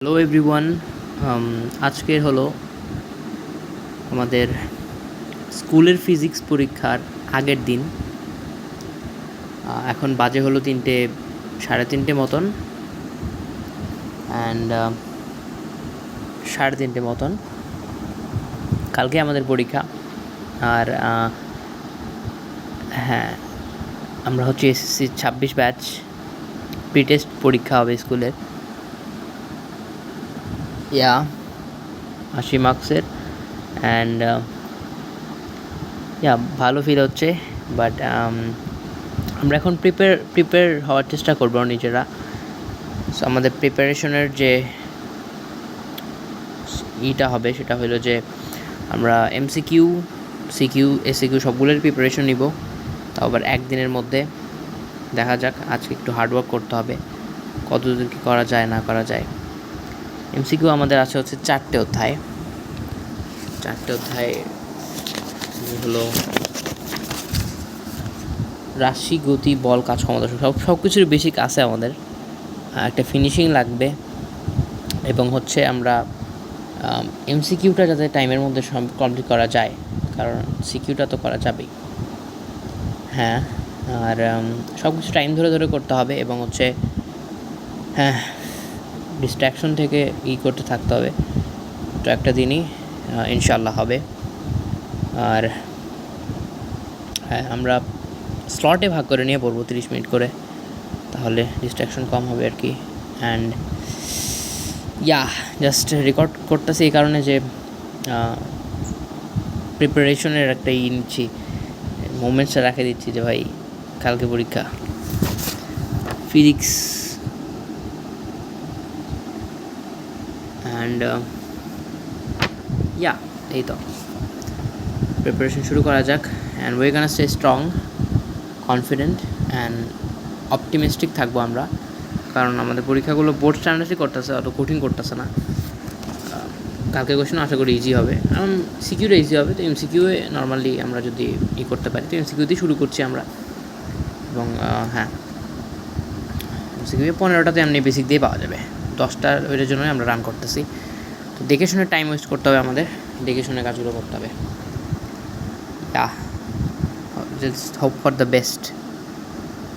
Hello everyone, আজকের হলো আমাদের স্কুলের ফিজিক্স পরীক্ষার আগের দিন। এখন বাজে হলো 3:30 মতন, অ্যান্ড 3:30 মতন। কালকে আমাদের পরীক্ষা। আর হ্যাঁ, আমরা হচ্ছে এসএসসি 26 ব্যাচ। প্রি টেস্ট পরীক্ষা হবে স্কুলের, 80 মার্কসের। অ্যান্ড ভালো ফিল হচ্ছে, বাট আমরা এখন প্রিপেয়ার হওয়ার চেষ্টা করবো নিজেরা। সো আমাদের প্রিপারেশনের যে হবে সেটা হলো যে আমরা এমসিকিউ, সিকিউ, এসিকিউ সবগুলোর প্রিপারেশন নিব, তাও আবার একদিনের মধ্যে। দেখা যাক, আজকে একটু হার্ডওয়ার্ক করতে হবে, কতদূর কী করা যায় না করা যায়। এমসিকিউ আমাদের আছে হচ্ছে 4টে অধ্যায় হলো রাশি, গতি, বল, কাজ, ক্ষমতা, সব কিছুর বেসিক আছে আমাদের। একটা ফিনিশিং লাগবে, এবং হচ্ছে আমরা এমসিকিউটা যাতে টাইমের মধ্যে কমপ্লিট করা যায়, কারণ সিকিউটা তো করা যাবেই। হ্যাঁ, আর সব কিছু টাইম ধরে করতে হবে, এবং হচ্ছে ডিস্ট্র্যাকশন থেকে করতে থাকতে হবে। তো একটা দিনই ইনশাল্লাহ হবে। আর হ্যাঁ, আমরা স্লটে ভাগ করে নিয়ে পড়বো 30 মিনিট করে, তাহলে ডিস্ট্র্যাকশন কম হবে আর কি। অ্যান্ড জাস্ট রেকর্ড করতেছি এই কারণে যে প্রিপারেশনের একটা নিচ্ছি, মোমেন্টসটা রেখে দিচ্ছি যে ভাই কালকে পরীক্ষা ফিজিক্স। অ্যান্ড এই তো প্রিপারেশন শুরু করা যাক। And we can stay strong, confident and optimistic থাকবো আমরা, কারণ আমাদের পরীক্ষাগুলো বোর্ড স্ট্যান্ডার্ডই করতেছে, অত কঠিন করতেছে না। কালকে কোশ্চেন আশা করি ইজি হবে, কারণ সিকিউটা ইজি হবে। তো এমসিকিউয়ে নর্মালি আমরা যদি করতে পারি, তো এমসিকিউ দিয়ে শুরু করছি আমরা। এবং এমসিকিউ 15টাতে এমনি বেসিক দিয়ে পাওয়া যাবে, 10টার ওইটার জন্যই আমরা রান করতেছি। তো দেখে শুনে টাইম ওয়েস্ট করতে হবে আমাদের, দেখে শুনে কাজগুলো করতে হবে। Just hope for the best.